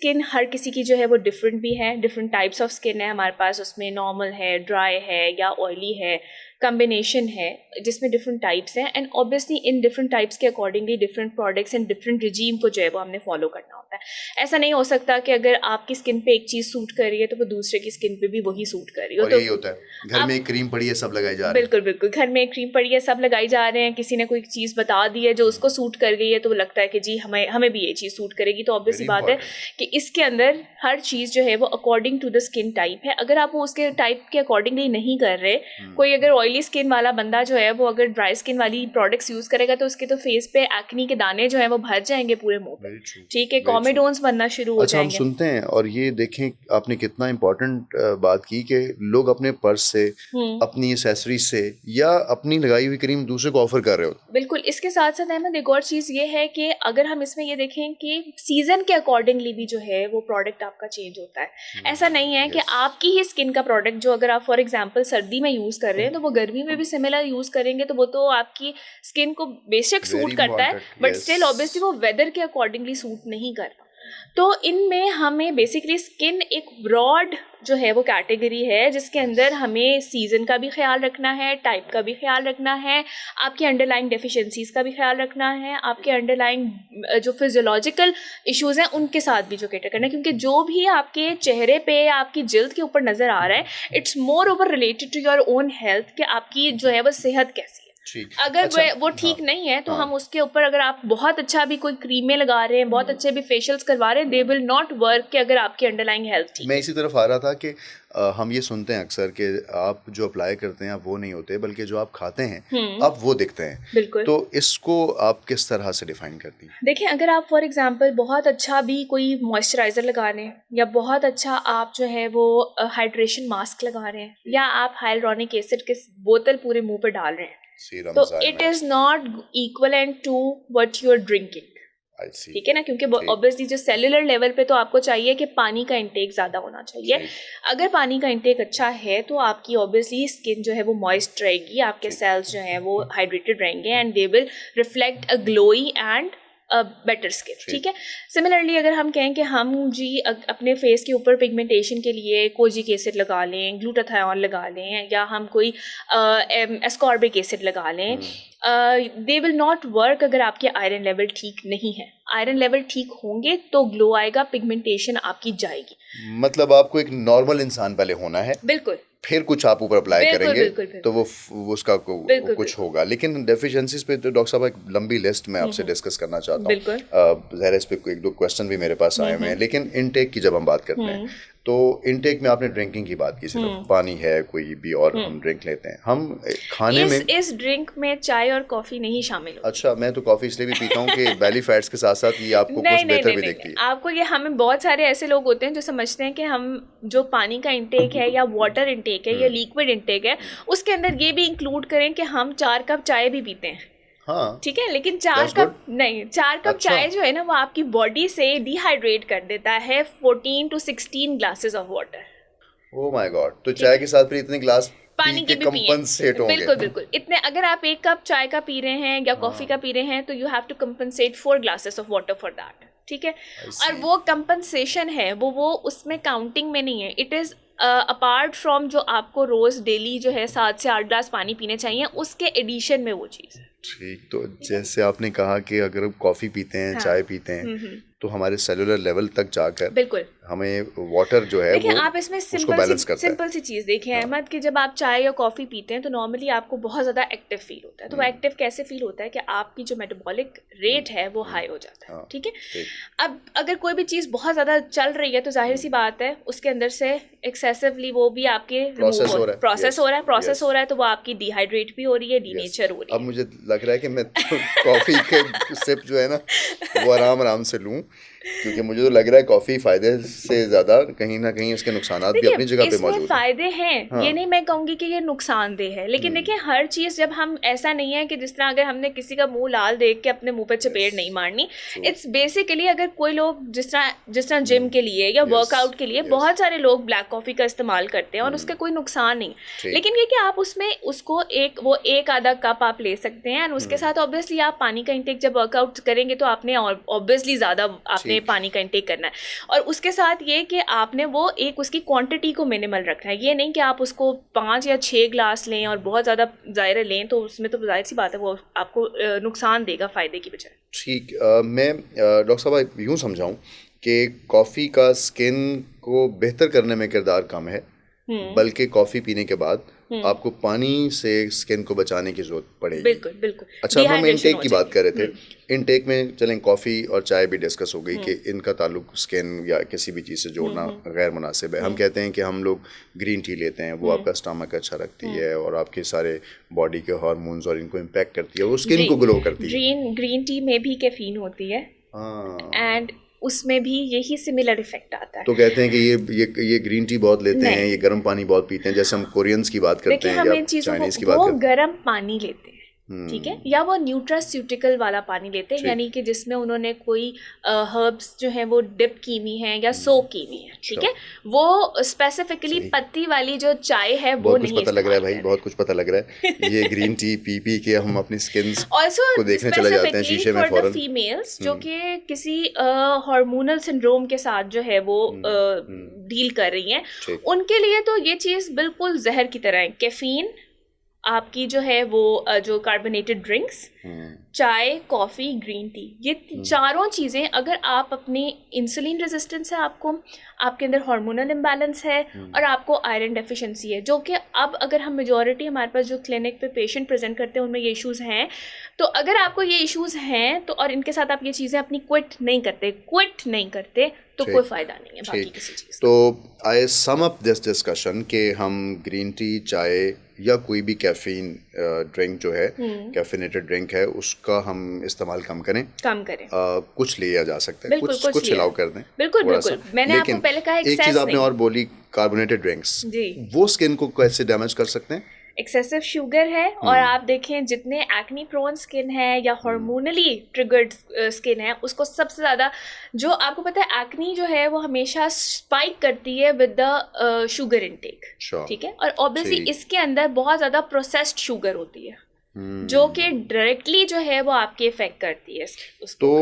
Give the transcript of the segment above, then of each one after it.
Skin हर किसी की जो है वो डिफरेंट भी है, डिफरेंट टाइप्स ऑफ स्किन है हमारे पास, उसमें नॉर्मल है, ड्राई है या ऑयली है, कम्बिनेशन है, जिसमें डिफरेंट टाइप्स हैं। And obviously in different types के accordingly different products and different regime को जो है वो हमने फॉलो करना होता है। ऐसा नहीं हो सकता कि अगर आपकी स्किन पे एक चीज़ सूट कर रही है तो वो दूसरे की स्किन पे भी वही सूट कर रही हो। और तो यही होता है, घर में एक क्रीम पड़ी है सब लगाई जा रही है। बिल्कुल बिल्कुल, घर में एक क्रीम पड़ी है सब लगाई जा रहे हैं, किसी ने कोई चीज़ बता दी है जो उसको सूट कर गई है तो वो लगता है कि जी हमें भी ये चीज़ सूट करेगी। तो ऑब्वियसली बात है कि इसके अंदर हर चीज़ जो है वो according to the skin type है। अगर आप वो उसके टाइप के अकॉर्डिंगली नहीं कर रहे, कोई अगर ऑयली स्किन वाला बंदा जो है वो अगर ड्राई स्किन वाली प्रोडक्ट्स यूज़ करेगा तो उसके तो फेस पे एक्नी के दाने जो है वो भर जाएंगे पूरे मुंह पे, ठीक है, कॉमेडोन्स बनना शुरू हो जाएंगे। अच्छा, हम सुनते हैं, और ये देखें आपने कितना इम्पोर्टेंट बात की कि लोग अपने पर्स से, अपनी एक्सेसरीज से या अपनी लगाई हुई क्रीम दूसरे को ऑफर कर रहे हो। बिल्कुल। इसके साथ साथ अहमद एक और चीज़ ये है कि अगर हम इसमें ये देखें कि सीजन के अकॉर्डिंगली भी जो है वो प्रोडक्ट आपका चेंज होता है। ऐसा नहीं है कि आपकी ही स्किन का प्रोडक्ट जो अगर आप फॉर एग्जांपल सर्दी में यूज़ कर रहे हैं तो वो गर्मी में भी सिमिलर यूज़ करेंगे तो वो तो आपकी स्किन को बेशक सूट करता है, बट स्टिल ऑब्वियसली वो वेदर के अकॉर्डिंगली सूट नहीं करता। तो इनमें हमें बेसिकली स्किन एक ब्रॉड जो है वो कैटेगरी है जिसके अंदर हमें सीज़न का भी ख्याल रखना है, टाइप का भी ख्याल रखना है, आपकी अंडरलाइंग डेफिशिएंसीज का भी ख्याल रखना है, आपके अंडरलाइंग जो फिजियोलॉजिकल इश्यूज़ हैं उनके साथ भी जो कैटर करना है। क्योंकि जो भी आपके चेहरे पे या आपकी जिल्द के ऊपर नज़र आ रहा है, it's moreover related to your own health कि आपकी जो है वो सेहत कैसी है। अगर अच्छा, वो ठीक नहीं है तो हम उसके ऊपर अगर आप बहुत अच्छा भी कोई क्रीमें लगा रहे हैं, बहुत अच्छे भी फेशियल्स करवा रहे हैं, दे विल नॉट वर्क कि अगर आपकी अंडरलाइंग हेल्थ ठीक। मैं इसी तरफ आ रहा था कि हम ये सुनते हैं अक्सर कि आप जो अप्लाई करते हैं आप वो नहीं होते, बल्कि जो आप खाते हैं आप वो दिखते हैं। बिल्कुल। तो इसको आप किस तरह से डिफाइन करती हैं? देखिए, अगर आप फॉर एग्जांपल बहुत अच्छा भी कोई मॉइस्चराइज़र लगा रहे हैं या बहुत अच्छा आप जो है वो हाइड्रेशन मास्क लगा रहे हैं या आप हाइलुरोनिक एसिड की बोतल पूरे मुंह पर डाल रहे हैं, तो it is not equivalent to what you are drinking, ठीक है ना। क्योंकि ऑब्वियसली जो सेलुलर लेवल पे तो आपको चाहिए कि पानी का इंटेक ज़्यादा होना चाहिए। अगर पानी का इंटेक अच्छा है तो आपकी ऑब्वियसली स्किन जो है वो मॉइस्ट रहेगी, आपके सेल्स जो हैं वो हाइड्रेटेड रहेंगे and they will reflect a glowy and better skin, ठीक है। सिमिलरली अगर हम कहें कि हम जी अपने फेस के ऊपर पिगमेंटेशन के लिए कोजिक एसिड लगा लें, ग्लूटाथायोन लगा लें या हम कोई एस्कॉर्बिक एसिड लगा लें, दे विल नॉट वर्क अगर आपके आयरन लेवल ठीक नहीं है। आयरन लेवल ठीक होंगे तो ग्लो आएगा, पिगमेंटेशन आपकी जाएगी। मतलब आपको एक नॉर्मल इंसान पहले होना है, बिल्कुल, फिर कुछ आप ऊपर अप्लाई करेंगे तो वो उसका कुछ होगा। लेकिन डेफिशिएंसीज पे तो डॉक्टर साहब एक लंबी लिस्ट में आपसे डिस्कस करना चाहता हूँ। ज़ाहिर इस पे एक दो क्वेश्चन भी मेरे पास आए हुए हैं, लेकिन इनटेक की जब हम बात करते हैं तो इनटेक में आपने ड्रिंकिंग की बात की, सिर्फ पानी है कोई भी और हम ड्रिंक लेते हैं, हम खाने में इस ड्रिंक में चाय और कॉफ़ी नहीं शामिल होती। अच्छा, मैं तो कॉफ़ी इसलिए भी पीता हूँ कि बैली फैट्स के साथ साथ ये आपको कुछ बेहतर भी दिखती है। आपको ये, हमें बहुत सारे ऐसे लोग होते हैं जो समझते हैं कि हम जो पानी का इंटेक है या वाटर इंटेक है या लिक्विड इंटेक है उसके अंदर ये भी इंक्लूड करें कि हम 4 कप चाय भी पीते हैं, हाँ, ठीक है। लेकिन 4 कप नहीं, 4 कप चाय जो है ना वो आपकी बॉडी से डिहाइड्रेट कर देता है 14 to 16 glasses of water. Oh my God, तो चाय के साथ फिर इतने ग्लास पानी के भी कंपनसेट होंगे। बिल्कुल बिल्कुल, इतने अगर आप 1 कप चाय का पी रहे हैं या कॉफी का पी रहे हैं तो you have to compensate 4 glasses of water for that, ठीक है। और वो कंपनसेशन है वो उसमें काउंटिंग में नहीं है, इट इज़ अपार्ट फ्रॉम जो आपको रोज़ डेली जो है 7 से 8 ग्लास पानी पीने चाहिए, उसके एडिशन में वो चीज़। ठीक, तो जैसे आपने कहा कि अगर हम कॉफ़ी पीते हैं, चाय पीते हैं तो हमारे सेलुलर लेवल तक जाकर बिल्कुल हमें वाटर जो है वो आप इसमें सिंपल सी चीज़ देखें अहमद कि जब आप चाय या कॉफ़ी पीते हैं तो नॉर्मली आपको बहुत ज़्यादा एक्टिव फील होता है। तो वो एक्टिव कैसे फील होता है कि आपकी जो मेटाबॉलिक रेट है वो हाई हो जाता है, ठीक है। अब अगर कोई भी चीज़ बहुत ज़्यादा चल रही है तो जाहिर सी बात है उसके अंदर से एक्सेसिवली वो भी आपके प्रोसेस हो रहा है तो वो आपकी डिहाइड्रेट भी हो रही है, डीनेचर हो रही है। अब मुझे लग रहा है कि मैं कॉफ़ी के सिप जो है ना वो आराम से लूँ, क्योंकि मुझे तो लग रहा है कॉफ़ी फ़ायदे से ज़्यादा कहीं ना कहीं उसके नुकसानात भी अपनी जगह पे मौजूद हैं। फ़ायदे हैं, ये नहीं मैं कहूँगी कि ये नुकसानदेह है, लेकिन देखिए हर चीज़ जब हम, ऐसा नहीं है कि जिस तरह अगर हमने किसी का मुंह लाल देख के अपने मुंह पे चपेट नहीं मारनी। इट्स बेसिकली अगर कोई लोग जिस तरह जिम के लिए या वर्कआउट के लिए बहुत सारे लोग ब्लैक कॉफ़ी का इस्तेमाल करते हैं और उसका कोई नुकसान नहीं, लेकिन ये कि आप उसमें उसको एक आधा कप आप ले सकते हैं। एंड उसके साथ ऑब्वियसली आप पानी का इंटेक जब वर्कआउट करेंगे तो आपने ऑब्वियसली ज़्यादा आपने आपने पानी का इंटेक करना है। और उसके साथ ये कि आपने वो एक उसकी क्वांटिटी को मिनिमल रखना है, ये नहीं कि आप उसको 5 या 6 ग्लास लें और बहुत ज़्यादा ज़ाहिर लें, तो उसमें तो जाहिर सी बात है वो आपको नुकसान देगा फ़ायदे की बजाय। ठीक, मैं डॉक्टर साहब यूँ समझाऊँ कि कॉफ़ी का स्किन को बेहतर करने में किरदार कम है, बल्कि कॉफ़ी पीने के बाद आपको पानी से स्किन को बचाने की जरूरत पड़ेगी। बिल्कुल बिल्कुल। अच्छा, हम इनटेक की बात कर रहे थे। इनटेक में चलें, कॉफ़ी और चाय भी डिस्कस हो गई कि इनका ताल्लुक स्किन या किसी भी चीज़ से जोड़ना गैर मुनासिब है। हम कहते हैं कि हम लोग ग्रीन टी लेते हैं, वो आपका स्टमक अच्छा रखती है और आपके सारे बॉडी के हार्मोन्स और इनको इम्पैक्ट करती है, वो स्किन को ग्लो करती है। ग्रीन टी में भी कैफीन होती है एंड उसमें भी यही सिमिलर इफेक्ट आता है। तो कहते हैं कि ये ग्रीन टी बहुत लेते हैं, ये गर्म पानी बहुत पीते हैं, जैसे हम कोरियन्स की बात करते हैं या चाइनीज की बात करते हैं, वो गर्म पानी लेते हैं, ठीक है, या वो न्यूट्रास्यूटिकल वाला पानी लेते हैं, यानी कि जिसमें उन्होंने कोई हर्ब्स जो है वो डिप की हुई हैं या सोक की हुई हैं, ठीक है, वो स्पेसिफिकली पत्ती वाली जो चाय है वो नहीं। बहुत कुछ पता लग रहा है भाई, बहुत कुछ पता लग रहा है। ये ग्रीन टी पी के हम अपनी स्किन को देखने चले जाते हैं शीशे में फौरन। फीमेल्स जो कि किसी हार्मोनल सिंड्रोम के साथ जो है वो डील कर रही हैं, उनके लिए तो ये चीज़ बिल्कुल जहर की तरह है। कैफीन, आपकी जो है वो जो कार्बोनेटेड ड्रिंक्स, चाय, कॉफ़ी, ग्रीन टी, ये चारों चीज़ें, अगर आप अपनी इंसुलिन रेजिस्टेंस है, आपको आपके अंदर हार्मोनल इम्बैलेंस है और आपको आयरन डेफिशिएंसी है, जो कि अब अगर हम मेजॉरिटी हमारे पास जो क्लिनिक पे पेशेंट प्रेजेंट करते हैं उनमें ये इश्यूज़ हैं, तो अगर आपको ये इश्यूज़ हैं तो और इनके साथ आप ये चीज़ें अपनी क्विट नहीं करते तो कोई फ़ायदा नहीं है बाकी किसी चीज़। तो आई सम अप दिस डिस्कशन कि हम ग्रीन टी, चाय या कोई भी कैफीन ड्रिंक जो है, कैफिनेटेड ड्रिंक है, उसका हम इस्तेमाल कम करें। कुछ लिया जा सकता है, कुछ अलाउ कर दें। बिल्कुल। मैंने आपको पहले कहा एक चीज़ आपने और बोली, कार्बोनेटेड ड्रिंक्स, वो स्किन को कैसे डैमेज कर सकते हैं? एक्सेसिव शुगर है, और आप देखें जितने एक्नी प्रोन स्किन है या हार्मोनली ट्रिगर्ड स्किन है, उसको सबसे ज़्यादा, जो आपको पता है एक्नी जो है वो हमेशा स्पाइक करती है विद द शुगर इनटेक, ठीक है, और ऑब्वियसली इसके अंदर बहुत ज़्यादा प्रोसेस्ड शुगर होती है जो कि डायरेक्टली जो है वो आपके इफेक्ट करती है उसको।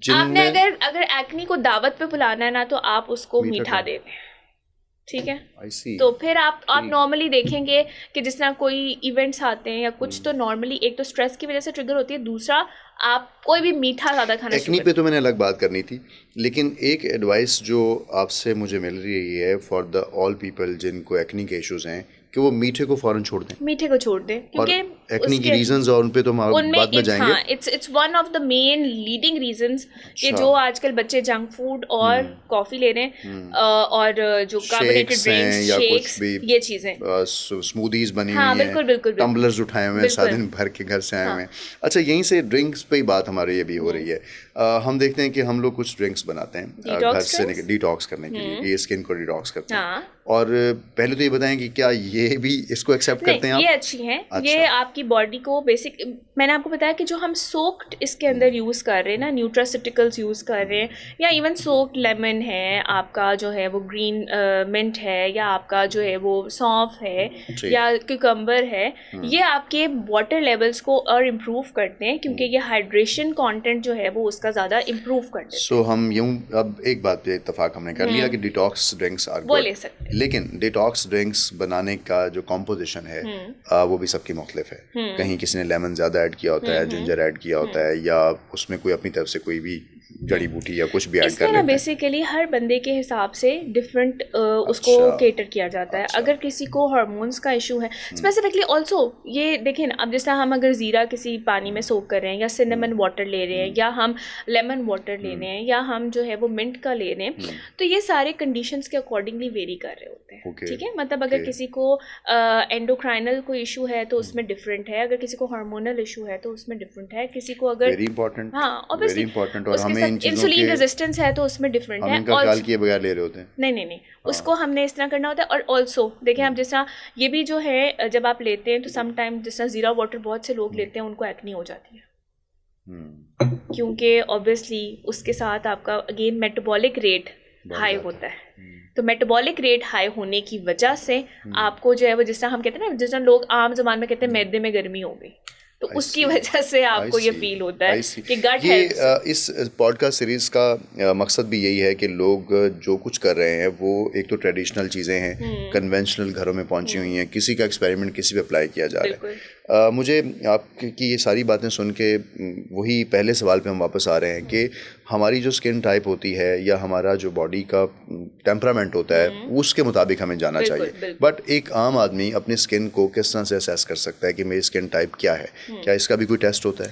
तो आपने अगर एक्नी को दावत पे बुलाना है ना, तो आप उसको मीठा दे दें, ठीक है, तो फिर आप नॉर्मली देखेंगे कि जिस तरह कोई इवेंट्स आते हैं या कुछ, तो नॉर्मली एक तो स्ट्रेस की वजह से ट्रिगर होती है, दूसरा आप कोई भी मीठा ज़्यादा खाना। एक्नी पे तो मैंने अलग बात करनी थी, लेकिन एक एडवाइस जो आपसे मुझे मिल रही है फॉर द ऑल पीपल जिनको एक्नी के इश्यूज हैं, कि वो मीठे को फौरन छोड़ दें, क्योंकि एक्नी की रीजंस और उन पे तो हम बाद में जाएंगे। It's one of the main leading reasons कि जो आजकल बच्चे जंक फूड और कॉफी ले रहे हैं, और जो कार्बोनेटेड ड्रिंक्स, शेक्स, ये चीजें, स्मूदीज बनी हुई हैं, बिल्कुल टम्बलर्स उठाए हुए हैं, सारे दिन भर के घर से आए हुए हैं। अच्छा, यहीं से ड्रिंक्स पे ही बात हमारी ये भी हो रही है। हम देखते हैं कि हम लोग कुछ ड्रिंक्स बनाते हैं घर से डिटॉक्स करने के लिए, ये स्किन को डिटॉक्स करते हैं, और पहले तो ये बताएं कि क्या ये भी इसको एक्सेप्ट करते हैं आप? ये अच्छी हैं। अच्छा। ये आपकी बॉडी को बेसिक, मैंने आपको बताया कि जो हम सोक्ड इसके अंदर यूज़ कर रहे हैं ना, न्यूट्रासिटिकल्स यूज़ कर रहे हैं, या इवन सोक्ड लेमन है, आपका जो है वो ग्रीन मिंट है, या आपका जो है वो सौंफ है, या क्यूकम्बर है, ये आपके वाटर लेवल्स को और इम्प्रूव करते हैं, क्योंकि ये हाइड्रेशन कॉन्टेंट जो है वो उसका ज़्यादा इम्प्रूव करते हैं। सो हम यूँ, अब एक बात पे इत्तेफाक हमने कर लिया कि डिटॉक्स ड्रिंक्स आर गुड, ले सकते हैं, लेकिन डिटॉक्स ड्रिंक्स बनाने का जो कॉम्पोजिशन है वो भी सबकी मुख्तलिफ है। कहीं किसी ने लेमन ज़्यादा ऐड किया होता है, जिंजर ऐड किया होता है, या उसमें कोई अपनी तरफ से कोई भी जड़ी बूटी या कुछ भी ऐड कर लेते हैं। बेसिकली हर बंदे के हिसाब से डिफरेंट उसको केटर किया जाता है। अगर किसी को हार्मोन्स का इशू है स्पेसिफिकली, ऑल्सो ये देखें ना, अब जैसे हम अगर ज़ीरा किसी पानी में सोक कर रहे हैं, या सिनेमन वाटर ले रहे हैं, या हम लेमन वाटर ले रहे हैं, या हम जो है वो मिंट का ले रहे हैं, तो ये सारे कंडीशंस के अकॉर्डिंगली वेरी कर रहे होते हैं, ठीक है। मतलब अगर किसी को एंडोक्राइनल कोई इशू है तो उसमें डिफरेंट है, अगर किसी को हार्मोनल इशू है तो उसमें डिफरेंट है, किसी को अगर वेरी इंपॉर्टेंट, हाँ ऑब्वियसली, और हमें इंसुलिन रेजिस्टेंस है तो उसमें डिफरेंट है, और ख्याल किए बगैर ले रहे होते हैं। नहीं, उसको हमने इस तरह करना होता है। और ऑल्सो देखें, हम जैसा ये भी जो है जब आप लेते हैं तो सम टाइम जैसा जीरा वाटर बहुत से लोग लेते हैं, उनको एक्नी हो जाती है, क्योंकि ऑब्वियसली उसके साथ आपका अगेन मेटाबॉलिक रेट हाई होता है। तो मेटाबॉलिक रेट हाई होने की वजह से आपको जो है वो, जिस तरह हम कहते हैं ना, जिस तरह लोग आम जबान में कहते हैं मैदे में गर्मी हो गई, तो उसकी वजह से आपको ये फील होता है कि गट हेल्प्स। इस पॉडकास्ट सीरीज का मकसद भी यही है कि लोग जो कुछ कर रहे हैं वो एक तो ट्रेडिशनल चीज़ें हैं, कन्वेंशनल घरों में पहुंची हुई हैं, किसी का एक्सपेरिमेंट किसी पे अप्लाई किया जा रहा है। मुझे आपकी ये सारी बातें सुन के वही पहले सवाल पे हम वापस आ रहे हैं कि हमारी जो स्किन टाइप होती है या हमारा जो बॉडी का टेम्परामेंट होता है उसके मुताबिक हमें जाना चाहिए। बट एक आम आदमी अपनी स्किन को किस तरह से असेस कर सकता है कि मेरी स्किन टाइप क्या है? क्या इसका भी कोई टेस्ट होता है?